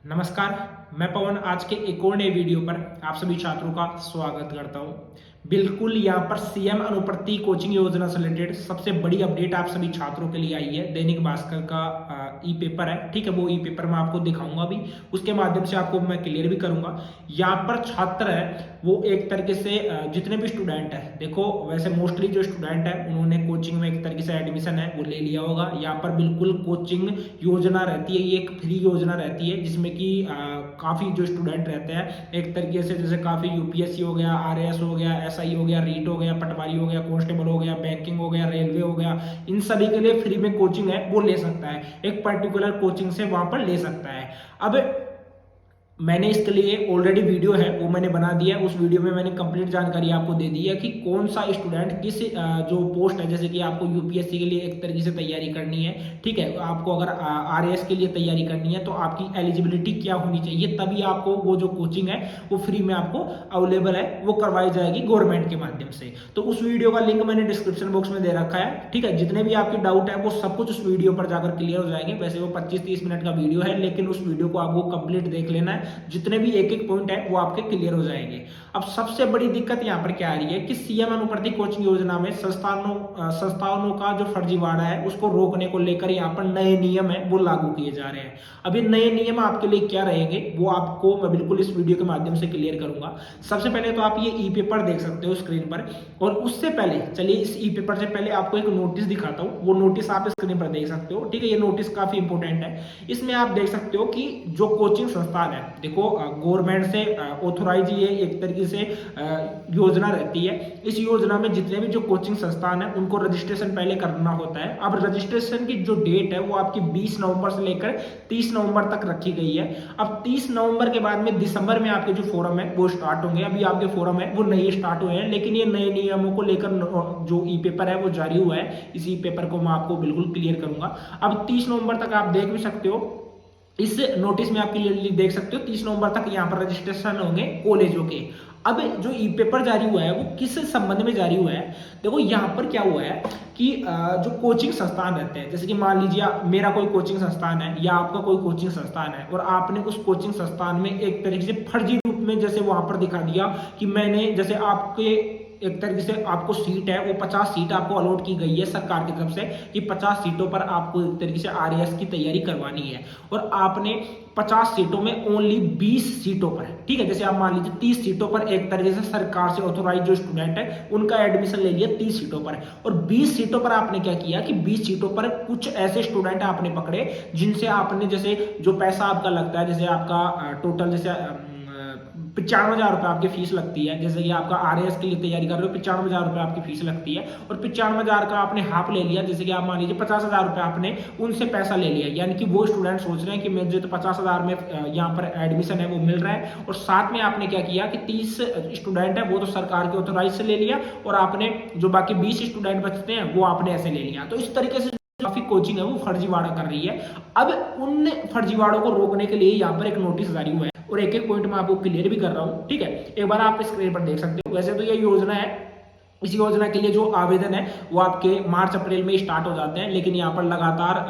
नमस्कार, मैं पवन आज के एक और नए वीडियो पर आप सभी छात्रों का स्वागत करता हूं। बिल्कुल यहाँ पर सीएम अनुप्रति कोचिंग योजना से रिलेटेड सबसे बड़ी अपडेट आप सभी छात्रों के लिए आई है। दैनिक भास्कर का ई पेपर है, ठीक है। वो ई पेपर मैं आपको दिखाऊंगा भी, उसके माध्यम से आपको मैं क्लियर भी करूंगा। यहाँ पर छात्र है वो एक तरीके से जितने भी स्टूडेंट है, देखो वैसे मोस्टली जो स्टूडेंट है उन्होंने कोचिंग में एक तरीके से एडमिशन है वो ले लिया होगा। यहाँ पर बिल्कुल कोचिंग योजना रहती है, ये एक फ्री योजना रहती है जिसमें कि काफ़ी जो स्टूडेंट रहते हैं एक तरीके से, जैसे काफ़ी यूपीएससी हो गया, आरएएस हो गया, एसआई हो गया, रीट हो गया, पटवारी हो गया, कांस्टेबल हो गया, बैंकिंग हो गया, रेलवे हो गया, इन सभी के लिए फ्री में कोचिंग है वो ले सकता है, एक पर्टिकुलर कोचिंग से वहां पर ले सकता है। अब मैंने इसके लिए ऑलरेडी वीडियो है वो मैंने बना दिया है। उस वीडियो में मैंने कंप्लीट जानकारी आपको दे दी है कि कौन सा स्टूडेंट किस जो पोस्ट है, जैसे कि आपको यूपीएससी के लिए एक तरीके से तैयारी करनी है, ठीक है, आपको अगर आरएएस के लिए तैयारी करनी है तो आपकी एलिजिबिलिटी क्या होनी चाहिए, तभी आपको वो जो कोचिंग है वो फ्री में आपको अवेलेबल है वो करवाई जाएगी गवर्नमेंट के माध्यम से। तो उस वीडियो का लिंक मैंने डिस्क्रिप्शन बॉक्स में दे रखा है, ठीक है। जितने भी आपके डाउट है वो सब कुछ उस वीडियो पर जाकर क्लियर हो जाएंगे। वैसे वो 25-30 मिनट का वीडियो है, लेकिन उस वीडियो को आपको कंप्लीट देख लेना है, जितने भी एक एक पॉइंट है वो आपके क्लियर हो जाएंगे। अब सबसे बड़ी दिक्कत यहाँ पर क्या आ रही है कि सीएम अनुप्रति कोचिंग योजना में संस्थानों का जो फर्जीवाड़ा है उसको रोकने को लेकर यहाँ पर नए नियम है वो लागू किए जा रहे हैं। अब ये नए नियम आपके लिए क्या रहेंगे वो आपको मैं बिल्कुल इस वीडियो के माध्यम से क्लियर करूंगा। सबसे पहले तो आप ये ई पेपर देख सकते हो स्क्रीन पर, और उससे पहले चलिए इस ई पेपर से पहले आपको एक नोटिस दिखाता हूँ। वो नोटिस आप स्क्रीन पर देख सकते हो, ठीक है। ये नोटिस काफी इंपॉर्टेंट है। इसमें आप देख सकते हो कि जो कोचिंग संस्थान है, देखो गवर्नमेंट से ऑथोराइज ये एक तरीके से योजना रहती है। इस योजना में जितने भी जो कोचिंग संस्थान है उनको रजिस्ट्रेशन पहले करना होता है। अब रजिस्ट्रेशन की जो डेट है वो आपकी 20 नवंबर से लेकर 30 नवंबर तक रखी गई है। अब 30 नवंबर के बाद में दिसंबर में आपके जो फोरम है वो स्टार्ट होंगे। अभी आपके फोरम है वो नए स्टार्ट हुए हैं, लेकिन ये नए नियमों को लेकर जो ई पेपर है वो जारी हुआ है। इस ई पेपर को मैं आपको बिल्कुल क्लियर करूंगा। अब 30 नवंबर तक आप देख भी सकते हो, इस नोटिस में आप क्लियरली देख सकते हो 30 नवंबर तक यहाँ पर रजिस्ट्रेशन होंगे कॉलेजों के। अब जो ई पेपर जारी हुआ है वो किस संबंध में जारी हुआ है, देखो यहाँ पर क्या हुआ है कि जो कोचिंग संस्थान रहते हैं, जैसे कि मान लीजिए मेरा कोई कोचिंग संस्थान है या आपका कोई कोचिंग संस्थान है, और आपने उस कोचिंग संस्थान में एक तरीके से फर्जी रूप में जैसे वहां पर दिखा दिया कि मैंने, जैसे आपके एक तरीके से आपको सीट है वो 50 सीट आपको अलॉट की गई है सरकार की तरफ से कि 50 सीटों पर आपको एक तरीके से आरएएस की तैयारी करवानी है, और आपने 50 सीटों में ओनली 20 सीटों पर, ठीक है, जैसे आप मान लीजिए 30 सीटों पर एक तरीके से सरकार से ऑथोराइज जो स्टूडेंट है उनका एडमिशन ले लिया 30 सीटों पर, और 20 सीटों पर आपने क्या किया कि 20 सीटों पर कुछ ऐसे स्टूडेंट आपने पकड़े जिनसे आपने, जैसे जो पैसा आपका लगता है, जैसे आपका टोटल जैसे 95,000 रुपये आपकी फीस लगती है, जैसे कि आपका आरएएस के लिए तैयारी कर रहे हो 95,000 रुपये आपकी फीस लगती है, और 95,000 का आपने हाफ ले लिया, जैसे कि आप मान लीजिए 50,000 रुपये आपने उनसे पैसा ले लिया। यानी कि वो स्टूडेंट सोच रहे हैं कि मुझे तो 50,000 में यहाँ पर एडमिशन है वो मिल रहा है, और साथ में आपने क्या किया कि 30 स्टूडेंट है वो तो सरकार के ऑथोराइज से ले लिया, और आपने जो बाकी 20 स्टूडेंट बचते हैं वो आपने ऐसे ले लिया। तो इस तरीके से काफी कोचिंग है वो फर्जीवाड़ा कर रही है। अब उन फर्जीवाड़ों को रोकने के लिए यहाँ पर एक नोटिस जारी हुआ है, और एक एक पॉइंट मैं आपको क्लियर भी कर रहा हूँ, ठीक है। एक बार आप स्क्रीन पर देख सकते हो। वैसे तो ये योजना है, इस योजना के लिए जो आवेदन है वो आपके मार्च अप्रैल में स्टार्ट हो जाते हैं, लेकिन यहाँ पर लगातार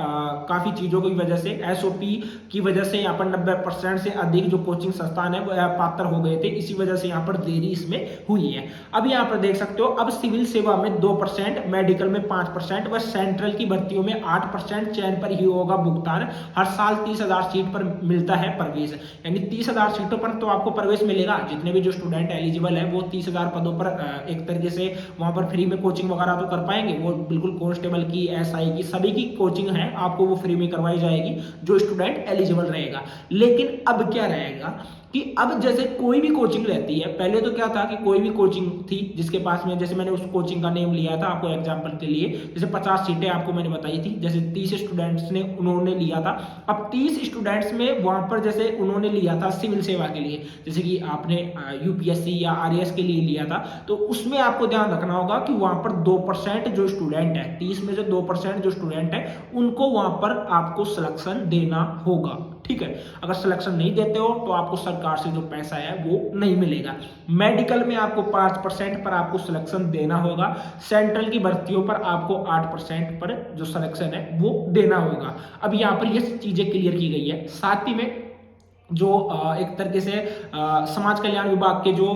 काफ़ी चीज़ों की वजह से, एसओपी की वजह से यहाँ पर 90% से अधिक जो कोचिंग संस्थान है वो पात्र हो गए थे, इसी वजह से यहाँ पर देरी इसमें हुई है। अब यहाँ पर देख सकते हो, अब सिविल सेवा में 2%, मेडिकल में 5% व सेंट्रल की भर्तियों में 8% चयन पर ही होगा भुगतान। हर साल 30,000 सीट पर मिलता है प्रवेश, यानी 30,000 सीटों पर तो आपको प्रवेश मिलेगा। जितने भी जो स्टूडेंट एलिजिबल है वो 30,000 पदों पर एक तरीके से वहां पर फ्री में कोचिंग वगैरह तो कर पाएंगे। वो बिल्कुल कांस्टेबल की, एसआई की, सभी की कोचिंग है आपको वो फ्री में करवाई जाएगी जो स्टूडेंट एलिजिबल रहेगा। लेकिन अब क्या रहेगा कि अब जैसे कोई भी कोचिंग रहती है, पहले तो क्या था कि कोई भी कोचिंग थी जिसके पास में, जैसे मैंने उस कोचिंग का नेम लिया था आपको एग्जांपल के लिए, जैसे 50 सीटें आपको मैंने बताई थी, जैसे 30 स्टूडेंट्स ने उन्होंने लिया था। अब 30 स्टूडेंट्स में वहां पर जैसे उन्होंने लिया था सिविल सेवा के लिए, जैसे कि आपने यूपीएससी या आरएएस के लिए लिया था, तो उसमें आपको ध्यान रखना होगा कि वहां पर 2% जो स्टूडेंट है, 30 में से 2% जो स्टूडेंट है उनको वहां पर आपको सिलेक्शन देना होगा, ठीक है। अगर सिलेक्शन नहीं देते हो तो आपको सरकार से जो पैसा है वो नहीं मिलेगा। मेडिकल में आपको 5% पर आपको सिलेक्शन देना होगा। सेंट्रल की भर्तियों पर आपको 8% पर जो सिलेक्शन है वो देना होगा। अब यहाँ पर ये चीजें क्लियर की गई है। साथ ही में जो एक तरीके से समाज कल्याण विभाग के जो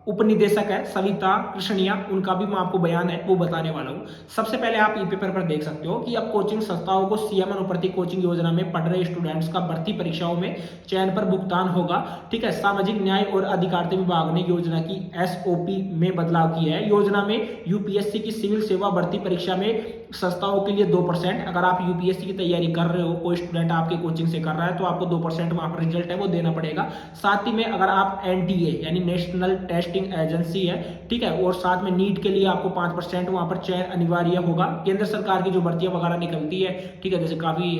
उपनिदेशक है सविता कृष्णिया, उनका भी मैं आपको बयान है वो बताने वाला हूँ। सबसे पहले आप ई पेपर पर देख सकते हो कि अब कोचिंग संस्थाओं को सीएम अनुप्रति कोचिंग योजना में पढ़ रहे स्टूडेंट्स का भर्ती परीक्षाओं में चयन पर भुगतान होगा। ठीक है, सामाजिक न्याय और अधिकारिता विभाग ने योजना की एसओपी में बदलाव किया है। योजना में यूपीएससी की सिविल सेवा भर्ती परीक्षा में संस्थाओं के लिए 2%, अगर आप यूपीएससी की तैयारी कर रहे हो, कोई स्टूडेंट आपके कोचिंग से कर रहा है, तो आपको 2% वहां पर रिजल्ट है वो देना पड़ेगा। साथ ही में अगर आप एनटीए यानी नेशनल टेस्टिंग एजेंसी है, ठीक है, और साथ में नीट के लिए आपको 5% वहां पर चयन अनिवार्य होगा। केंद्र सरकार की जो भर्तियां वगैरह निकलती है, ठीक है, जैसे काफी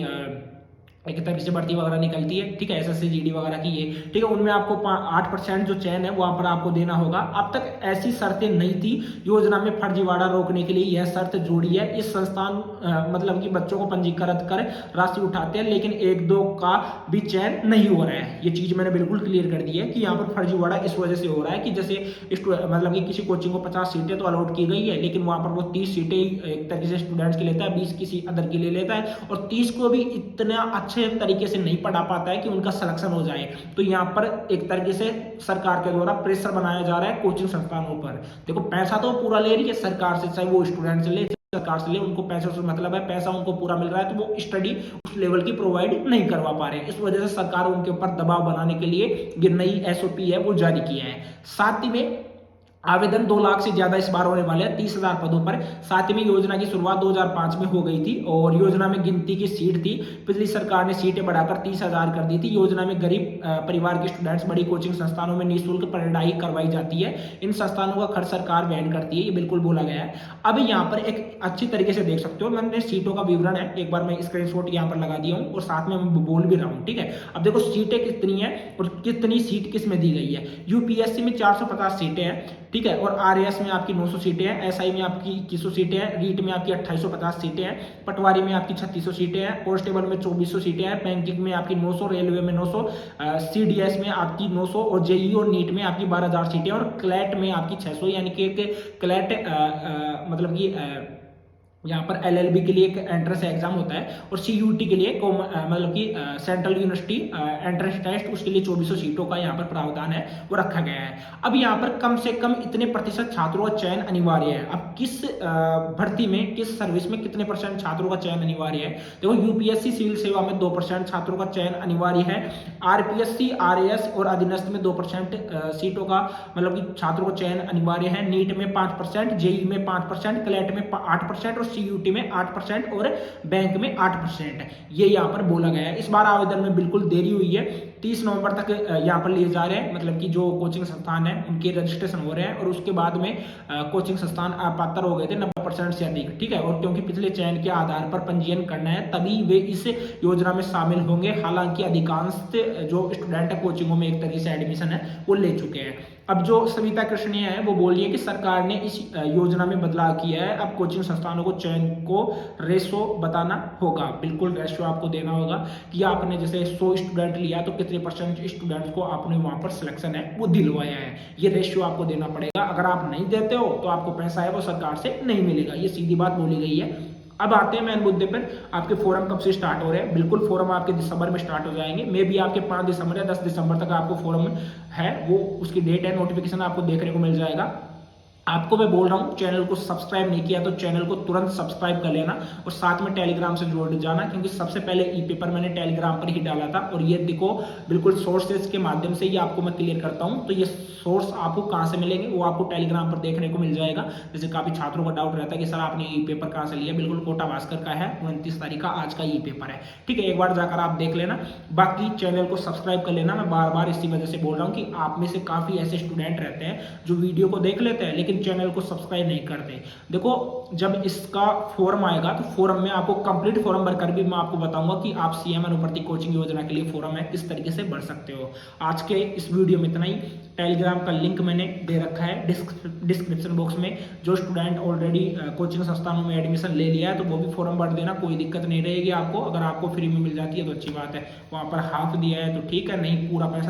एक तरह से भर्ती वगैरह निकलती है, ठीक है, एसएससी जीडी वगैरह की ये, ठीक है, उनमें आपको 8% जो चयन है वहां पर आपको देना होगा। अब तक ऐसी शर्तें नहीं थी, योजना में फर्जीवाड़ा रोकने के लिए यह शर्त जोड़ी है। इस संस्थान मतलब कि बच्चों को पंजीकृत कर राशि उठाते हैं, लेकिन एक दो का भी चयन नहीं हो रहा है। ये चीज मैंने बिल्कुल क्लियर कर दी है कि यहाँ पर फर्जीवाड़ा इस वजह से हो रहा है कि जैसे मतलब कि किसी कोचिंग को 50 सीटें तो अलॉट की गई है, लेकिन वहां पर वो 30 सीटें एक तरीके से स्टूडेंट्स के लेता है, 20 किसी अदर के लिए लेता है, और 30 को भी इतना अच्छे तरीके से नहीं पढ़ा पाता है कि उनका सिलेक्शन हो जाए। तो यहाँ पर एक तरीके से सरकार के द्वारा प्रेशर बनाया जा रहा है कोचिंग संस्थानों पर। देखो पैसा तो पूरा ले रही है सरकार से, चाहे वो स्टूडेंट से ले, सरकार से ले, उनको पैसे से मतलब है, पैसा उनको पूरा मिल रहा है, तो वो स्टडी उस लेवल की प्रोवाइड नहीं करवा पा रहे हैं। इस वजह से सरकार उनके ऊपर दबाव बनाने के लिए ये नई एसओपी है वो जारी किया है। साथ ही में आवेदन 2 लाख से ज्यादा इस बार होने वाले हैं, 30,000 पदों पर। साथ ही में योजना की शुरुआत 2005 में हो गई थी और योजना में गिनती की सीट थी, पिछली सरकार ने सीटें बढ़ाकर 30,000 कर दी थी। योजना में गरीब परिवार के स्टूडेंट्स बड़ी कोचिंग संस्थानों में निःशुल्क पढ़ाई करवाई जाती है। इन संस्थानों का खर्च सरकार वहन करती है, ये बिल्कुल बोला गया है। अब यहाँ पर एक अच्छी तरीके से देख सकते हो, मैंने सीटों का विवरण है, एक बार मैं स्क्रीनशॉट यहाँ पर लगा दिया हूँ और साथ में मैं बोल भी रहा हूँ, ठीक है। अब देखो सीटें कितनी है और कितनी सीट किस में दी गई है। यूपीएससी में 450 सीटें हैं, ठीक है, और आरएएस में आपकी 900 सीटें हैं, एसआई में आपकी 2100 सीटें हैं, रीट में आपकी 2850 सीटें हैं, पटवारी में आपकी 3600 सीटें हैं, कांस्टेबल में 2400 सीटें हैं, बैंकिंग में आपकी 900, रेलवे में 900, सीडीएस में आपकी 900 और जेईई और नीट में आपकी 12,000 सीटें और क्लैट में आपकी 600, यानी कि एक क्लैट मतलब कि यहाँ पर एलएलबी के लिए एक एंट्रेंस एग्जाम होता है और सीयूटी के लिए मतलब कि सेंट्रल यूनिवर्सिटी एंट्रेंस टेस्ट, उसके लिए 2400 सीटों का यहाँ पर प्रावधान है वो रखा गया है। अब यहाँ पर कम से कम इतने प्रतिशत छात्रों का चयन अनिवार्य है। अब किस भर्ती में, किस सर्विस में कितने % छात्रों का चयन अनिवार्य है। देखो यूपीएससी सिविल सेवा में 2% छात्रों का चयन अनिवार्य है, आरपीएससी आरएएस और अधीनस्थ में 2% सीटों का मतलब कि छात्रों का चयन अनिवार्य है, नीट में 5%, जेई में 5%, क्लैट में 8% और सीयूटी में 8% और बैंक में 8%, ये यहाँ पर बोला गया है। इस बार आवेदन में बिल्कुल देरी हुई है, 30 नवंबर तक यहाँ पर लिए जा रहे हैं, मतलब कि जो कोचिंग संस्थान है उनके रजिस्ट्रेशन हो रहे हैं और उसके बाद में कोचिंग संस्थान अपात्र हो गए थे 90% से अधिक, ठीक है, और क्योंकि पिछले चयन के आधार पर पंजीयन करना है तभी वे इस योजना में शामिल होंगे। हालांकि अधिकांश जो स्टूडेंट है कोचिंगों में एक तरीके से एडमिशन है वो ले चुके हैं। अब जो सविता कृष्णिया है वो बोली है कि सरकार ने इस योजना में बदलाव किया है, अब कोचिंग संस्थानों को चयन को रेशो बताना होगा। बिल्कुल रेशो आपको देना होगा कि आपने जैसे 100 स्टूडेंट लिया तो कितने % स्टूडेंट्स को आपने वहां पर सिलेक्शन है वो दिलवाया है, ये रेशियो आपको देना पड़ेगा। अगर आप नहीं देते हो तो आपको पैसा है वो सरकार से नहीं मिलेगा, ये सीधी बात बोली गई है। अब आते हैं मेन मुद्दे पर, आपके फोरम कब से स्टार्ट हो रहे हैं। बिल्कुल फोरम आपके दिसंबर में स्टार्ट हो जाएंगे, मे भी आपके 5 दिसंबर या 10 दिसंबर तक आपको फोरम है वो उसकी डेट है, नोटिफिकेशन आपको देखने को मिल जाएगा। आपको मैं बोल रहा हूँ चैनल को सब्सक्राइब नहीं किया तो चैनल को तुरंत सब्सक्राइब कर लेना और साथ में टेलीग्राम से जोड़ जाना, क्योंकि सबसे पहले ई पेपर मैंने टेलीग्राम पर ही डाला था और ये देखो बिल्कुल सोर्सेज के माध्यम से ही आपको मैं क्लियर करता हूँ। तो ये सोर्स आपको कहाँ से मिलेंगे वो आपको टेलीग्राम पर देखने को मिल जाएगा। जैसे काफी छात्रों का डाउट रहता है कि सर आपने ई पेपर कहाँ से लिया, बिल्कुल कोटा भास्कर का है, 29 तारीख का आज का ई पेपर है, ठीक है, एक बार जाकर आप देख लेना। बाकी चैनल को सब्सक्राइब कर लेना, मैं बार बार इसी वजह से बोल रहा हूँ कि आप में से काफी ऐसे स्टूडेंट रहते हैं जो वीडियो को देख लेते हैं लेकिन चैनल को सब्सक्राइब नहीं करते। देखो जब इसका फॉर्म आएगा तो फॉर्म में आपको कंप्लीट फॉर्म भरकर भी मैं आपको बताऊंगा कि आप सीएम अनुप्रति कोचिंग योजना के लिए फॉर्म है किस तरीके से भर सकते हो। आज के इस वीडियो में इतना ही। टेलीग्राम का लिंक मैंने दे रखा है डिस्क्रिप्शन बॉक्स में। जो स्टूडेंट ऑलरेडी कोचिंग संस्थानों में एडमिशन ले लिया है तो वो भी फॉर्म भर देना, कोई दिक्कत नहीं रहेगी आपको। अगर आपको फ्री में मिल जाती है तो अच्छी बात है, वहां पर हाफ दिया है तो ठीक है, नहीं पूरा पैसा